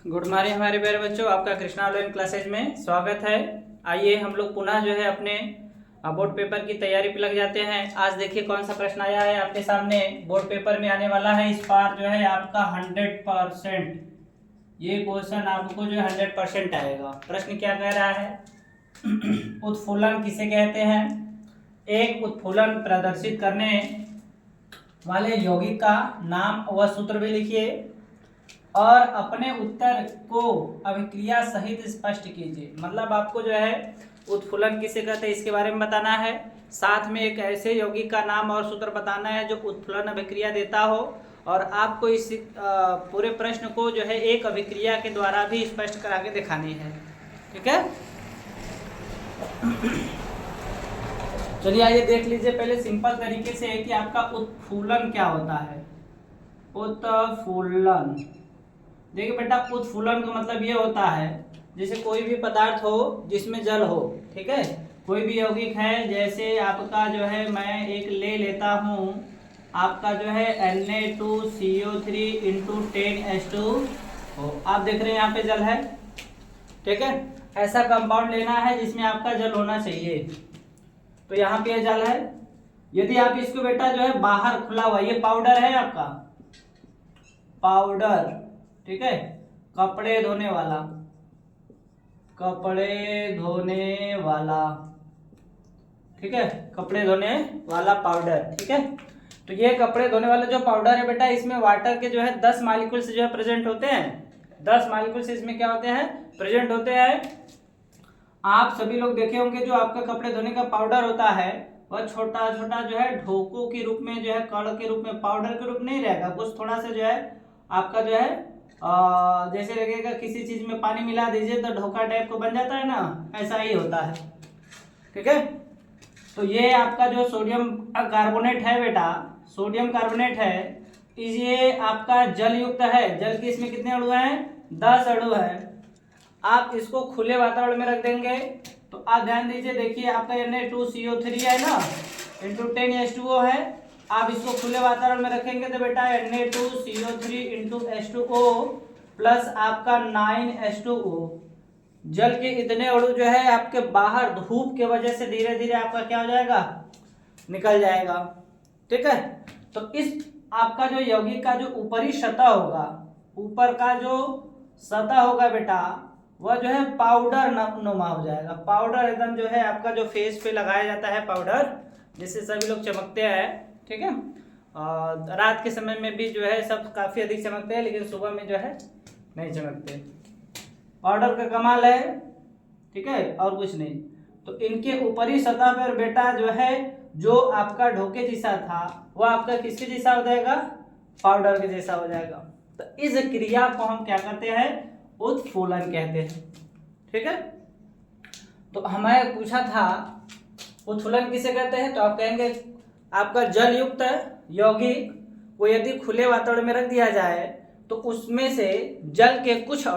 Good morning हमारे प्यारे बच्चों, आपका कृष्णा ऑनलाइन क्लासेज में स्वागत है। आइए हम लोग पुनः जो है अपने बोर्ड पेपर की तैयारी पे लग जाते हैं। आज देखिए कौन सा प्रश्न आया है आपके सामने। बोर्ड पेपर में आने वाला है इस बार जो है आपका 100%। ये क्वेश्चन आपको जो 100% आएगा। प्रश्न क्या कह रहा है? उत्फुल्लन किसे कहते हैं? एक उत्फुल्लन प्रदर्शित करने वाले यौगिक का नाम व सूत्र भी लिखिए और अपने उत्तर को अभिक्रिया सहित स्पष्ट कीजिए। मतलब आपको जो है उत्फुल्लन किसे कहते हैं इसके बारे में बताना है, साथ में एक ऐसे यौगिक का नाम और सूत्र बताना है जो उत्फुल्लन अभिक्रिया देता हो, और आपको इस पूरे प्रश्न को जो है एक अभिक्रिया के द्वारा भी स्पष्ट करा के दिखानी है। ठीक है, चलिए आइए देख लीजिए पहले सिंपल तरीके से कि आपका उत्फुल्लन क्या होता है। उत्फुल्लन, देखिए बेटा, उत्फुल्लन का मतलब ये होता है जैसे कोई भी पदार्थ हो जिसमें जल हो। ठीक है, कोई भी यौगिक है, जैसे आपका जो है मैं एक ले लेता हूँ, आपका जो है Na2CO3 × 10H2O। आप देख रहे हैं यहाँ पे जल है। ठीक है, ऐसा कंपाउंड लेना है जिसमें आपका जल होना चाहिए। तो यहाँ पे जल है। यदि आप इसको बेटा जो है बाहर खुला हुआ, ये पाउडर है आपका पाउडर, ठीक है, कपड़े धोने वाला, कपड़े धोने वाला, ठीक है, कपड़े धोने वाला पाउडर। ठीक है, तो ये कपड़े धोने वाला जो पाउडर है बेटा, इसमें वाटर के जो है 10 मॉलिक्यूल्स जो है प्रेजेंट होते हैं। 10 मॉलिक्यूल्स इसमें क्या होते हैं? प्रेजेंट होते हैं। आप सभी लोग देखे होंगे जो आपका कपड़े धोने का पाउडर होता है वह छोटा छोटा जो है ढोकों के रूप में, जो है कण के रूप में, पाउडर के रूप नहीं रहेगा, कुछ थोड़ा सा जो है आपका जो है जैसे लगेगा किसी चीज में पानी मिला दीजिए तो ढोका टाइप को बन जाता है ना, ऐसा ही होता है। ठीक है, तो ये आपका जो सोडियम कार्बोनेट है बेटा, सोडियम कार्बोनेट है, ये आपका जल युक्त है। जल के इसमें कितने अणु हैं? 10 अणु है। आप इसको खुले वातावरण में रख देंगे तो आप ध्यान दीजिए, देखिए आपका Na2CO3 है ना, × 10H2O है। आप इसको खुले वातावरण में रखेंगे तो बेटा Na2CO3 × H2O प्लस आपका 9H2O। जल के इतने अणु जो है आपके बाहर धूप के वजह से धीरे धीरे आपका क्या हो जाएगा? निकल जाएगा। ठीक है, तो इस आपका जो यौगिक का जो ऊपरी सतह होगा, ऊपर का जो सतह होगा बेटा, वह जो है पाउडर नुमा हो जाएगा। पाउडर एकदम जो है आपका जो फेस पे लगाया जाता है पाउडर, जिससे सभी लोग चमकते हैं। ठीक है, रात के समय में भी जो है सब काफी अधिक चमकते हैं, लेकिन सुबह में जो है नहीं चमकते। पाउडर का कमाल है। ठीक है, और कुछ नहीं। तो इनके ऊपरी सतह पर बेटा जो है जो आपका ढोके जैसा था वह आपका किसके जैसा हो जाएगा? पाउडर के जैसा हो जाएगा। तो इस क्रिया को हम क्या कहते हैं? उत्फुल्लन कहते हैं। ठीक है, तो हमें पूछा था उत्फुल्लन किसे कहते हैं, तो आप कहेंगे आपका जल युक्त यौगिक को यदि खुले वातावरण में रख दिया जाए तो उसमें से जल के कुछ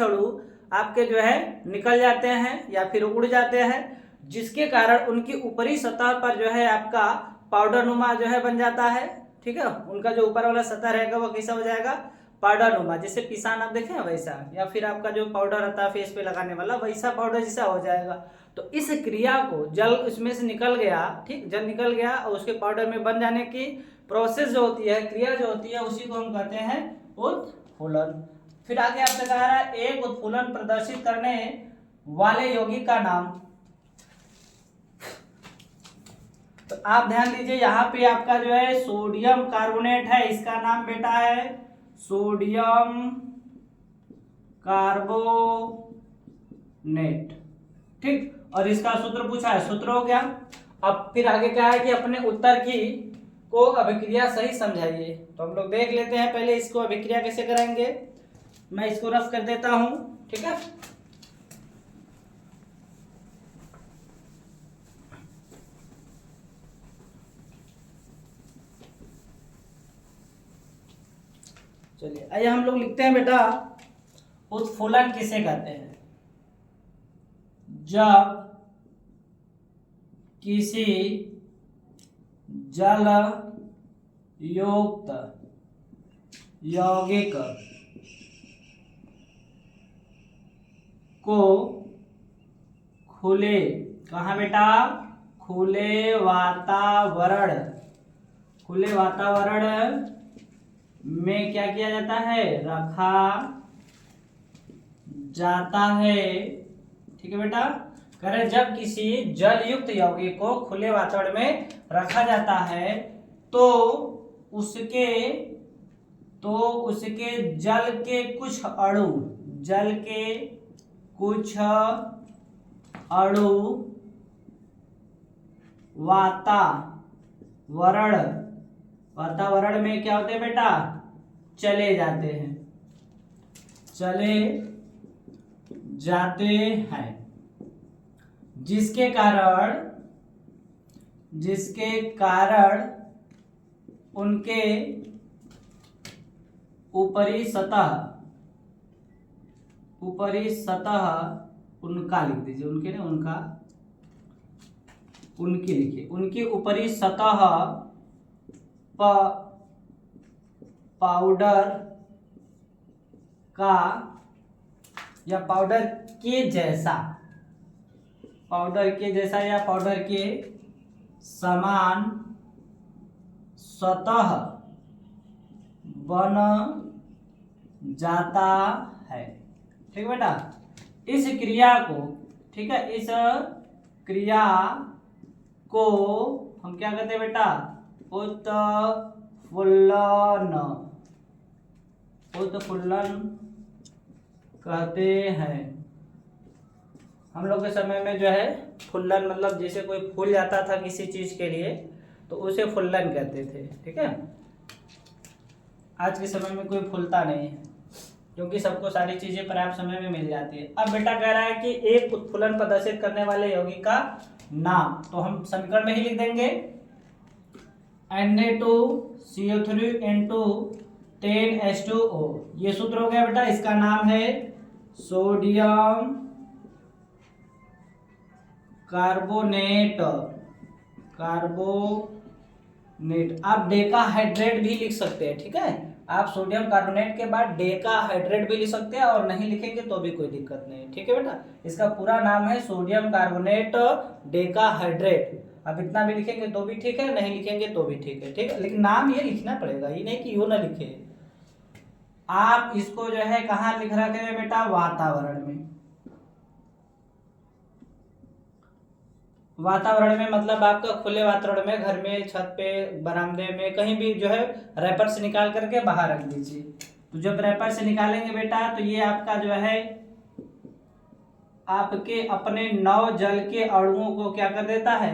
अणु आपके जो है निकल जाते हैं या फिर उड़ जाते हैं, जिसके कारण उनकी ऊपरी सतह पर जो है आपका पाउडर नुमा जो है बन जाता है। ठीक है, उनका जो ऊपर वाला सतह रहेगा वो कैसा हो जाएगा? पाउडर नुमा, जैसे पिसान आप देखें वैसा, या फिर आपका जो पाउडर आता है फेस पे लगाने वाला वैसा पाउडर जैसा हो जाएगा। तो इस क्रिया को जल उसमें से निकल गया, ठीक, जल निकल गया और उसके पाउडर में बन जाने की प्रोसेस जो होती है, क्रिया जो होती है, उसी को हम कहते हैं उत्फुल्लन। फिर आगे आपसे कह रहा है एक उत्फुल्लन प्रदर्शित करने वाले यौगिक का नाम। तो आप ध्यान दीजिए, यहाँ पे आपका जो है सोडियम कार्बोनेट है, इसका नाम बेटा है सोडियम कार्बोनेट। ठीक, और इसका सूत्र पूछा है, सूत्र हो गया। अब फिर आगे क्या है कि अपने उत्तर की को अभिक्रिया सही समझाइए। तो हम लोग देख लेते हैं पहले इसको अभिक्रिया कैसे कराएंगे। मैं इसको रफ कर देता हूं। ठीक है, चलिए आइए हम लोग लिखते हैं बेटा उत्फुल्लन किसे कहते हैं? जब किसी जल युक्त यौगिक को खुले, कहाँ बेटा, खुले वातावरण में क्या किया जाता है, रखा जाता है। ठीक है बेटा, कह रहे जब किसी जल युक्त यौगिक को खुले वातावरण में रखा जाता है तो उसके जल के कुछ अणु वातावरण में क्या होते हैं बेटा, चले जाते हैं, जिसके कारण उनके ऊपरी सतह उनका लिख दीजिए, उनके ने उनका, उनकी लिखिए, उनकी ऊपरी सतह पाउडर का या पाउडर के जैसा या पाउडर के समान सतह बन जाता है। ठीक है बेटा, इस क्रिया को, ठीक है, इस क्रिया को हम क्या कहते हैं बेटा, उत्फुल्लन कहते हैं। हम लोग के समय में जो है फुल्लन मतलब जैसे कोई फूल जाता था किसी चीज के लिए तो उसे फुल्लन कहते थे। ठीक है, आज के समय में कोई फूलता नहीं है क्योंकि सबको सारी चीजें पर्याप्त समय में मिल जाती है। अब बेटा कह रहा है कि एक उत्फुल्लन प्रदर्शित करने वाले यौगिक का नाम, तो हम समीकरण में ही लिख देंगे Na2CO3 ये सूत्र हो गया बेटा, इसका नाम है सोडियम कार्बोनेट। आप डेकाहाइड्रेट भी लिख सकते हैं। ठीक है, आप सोडियम कार्बोनेट के बाद डेकाहाइड्रेट भी लिख सकते हैं और नहीं लिखेंगे तो भी कोई दिक्कत नहीं। ठीक है बेटा, इसका पूरा नाम है सोडियम कार्बोनेट डेकाहाइड्रेट। अब इतना भी लिखेंगे तो भी ठीक है, नहीं लिखेंगे तो भी ठीक है। ठीक है, लेकिन नाम ये लिखना पड़ेगा, ये नहीं कि यो ना लिखे। आप इसको जो है कहाँ लिख रखे हैं बेटा, वातावरण में। वातावरण में मतलब आपका खुले वातावरण में, घर में, छत पे, बरामदे में, कहीं भी जो है रैपर से निकाल करके बाहर रख दीजिए। तो जब रैपर से निकालेंगे बेटा तो ये आपका जो है आपके अपने नौ जल के अणुओं को क्या कर देता है,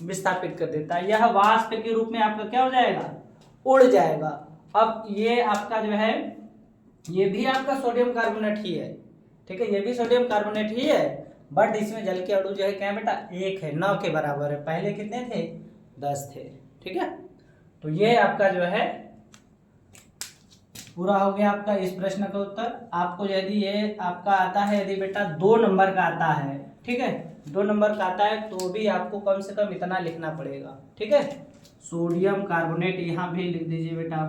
विस्थापित कर देता है। यह वाष्प के रूप में आपका क्या हो जाएगा, उड़ जाएगा। अब ये आपका जो है ये भी आपका सोडियम कार्बोनेट ही है। ठीक है, ये भी सोडियम कार्बोनेट ही है, बट इसमें जल के अणु जो है क्या है बेटा, 1 है, 9 के बराबर है। पहले कितने थे, 10 थे। ठीक है, तो ये आपका जो है पूरा हो गया आपका इस प्रश्न का उत्तर। आपको यदि ये आपका आता है, यदि बेटा 2 नंबर का आता है, ठीक है, 2 नंबर का आता है तो भी आपको कम से कम इतना लिखना पड़ेगा। ठीक है, सोडियम कार्बोनेट यहां भी लिख दीजिए बेटा,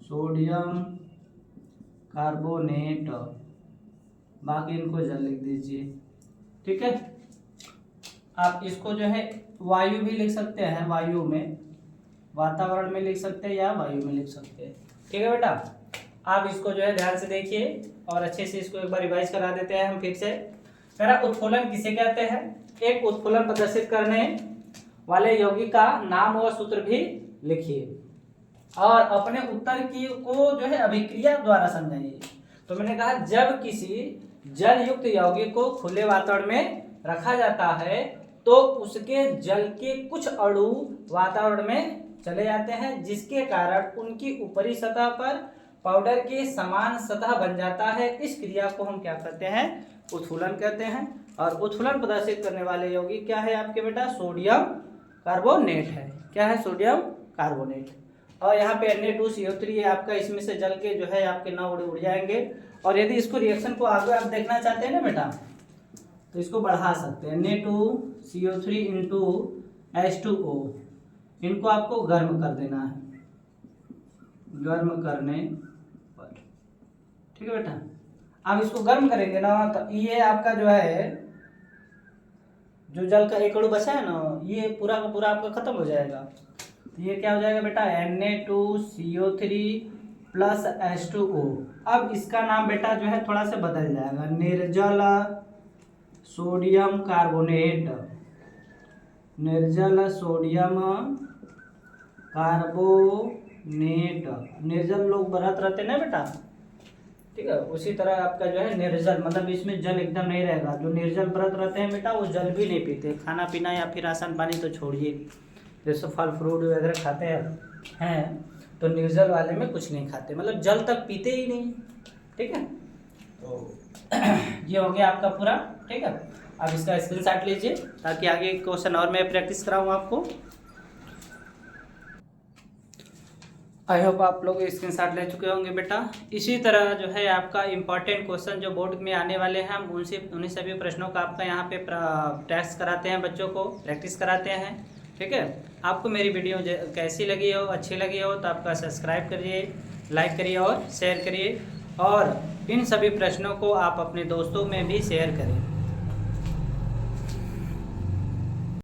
सोडियम कार्बोनेट, बाकी इनको जल लिख दीजिए। ठीक है, आप इसको जो है वायु भी लिख सकते हैं, वायु में, वातावरण में लिख सकते हैं या वायु में लिख सकते हैं। ठीक है बेटा, आप इसको जो है ध्यान से देखिए और अच्छे से इसको एक बार रिवाइज करा देते हैं हम फिर से। मेरा उत्फुल्लन किसे कहते हैं, एक उत्फुल्लन प्रदर्शित करने वाले यौगिक का नाम व सूत्र भी लिखिए और अपने उत्तर की को जो है अभिक्रिया द्वारा समझाइए। तो मैंने कहा जब किसी जल युक्त यौगिक को खुले वातावरण में रखा जाता है तो उसके जल के कुछ अणु वातावरण में चले जाते हैं, जिसके कारण उनकी ऊपरी सतह पर पाउडर के समान सतह बन जाता है। इस क्रिया को हम क्या कहते हैं, उत्फुल्लन कहते हैं। और उत्फुल्लन प्रदर्शित करने वाले यौगिक क्या है आपके बेटा, सोडियम कार्बोनेट है। क्या है, सोडियम कार्बोनेट। और यहाँ पे Na2CO3 आपका, इसमें से जल के जो है आपके 9 उड़ जाएंगे। और यदि इसको रिएक्शन को आगे आप देखना चाहते हैं ना बेटा, तो इसको बढ़ा सकते हैं, Na2CO3 इंटू H2O, इनको आपको गर्म कर देना है, गर्म करने पर। ठीक है बेटा, आप इसको गर्म करेंगे ना तो ये आपका जो है जो जल का एक अणु बचा है ना, ये पूरा का पूरा आपका खत्म हो जाएगा। तो ये क्या हो जाएगा बेटा, Na2CO3 प्लस H2O। अब इसका नाम बेटा जो है थोड़ा सा बदल जाएगा, निर्जल सोडियम कार्बोनेट। निर्जल सोडियम कार्बोनेट, निर्जल लोग व्रत रहते ना बेटा, ठीक है, उसी तरह आपका जो है निर्जल, मतलब इसमें जल एकदम नहीं रहेगा। जो निर्जल व्रत रहते हैं बेटा वो जल भी नहीं पीते, खाना पीना या फिर राशन पानी तो छोड़िए, जैसे फल फ्रूट वगैरह खाते हैं तो निर्जल वाले में कुछ नहीं खाते, मतलब जल तक पीते ही नहीं, ठीक है। तो ये हो गया आपका पूरा, ठीक है। अब इसका स्क्रीनशॉट लीजिए ताकि आगे क्वेश्चन और मैं प्रैक्टिस कराऊँ आपको। आई होप आप लोग स्क्रीनशॉट ले चुके होंगे बेटा। इसी तरह जो है आपका इम्पॉर्टेंट क्वेश्चन जो बोर्ड में आने वाले हैं, हम उन्हीं सभी प्रश्नों का आपका यहाँ पे टेस्ट कराते हैं, बच्चों को प्रैक्टिस कराते हैं, ठीक है। आपको मेरी वीडियो कैसी लगी हो, अच्छी लगी हो तो आपका सब्सक्राइब करिए, लाइक करिए और शेयर करिए, और इन सभी प्रश्नों को आप अपने दोस्तों में भी शेयर करें।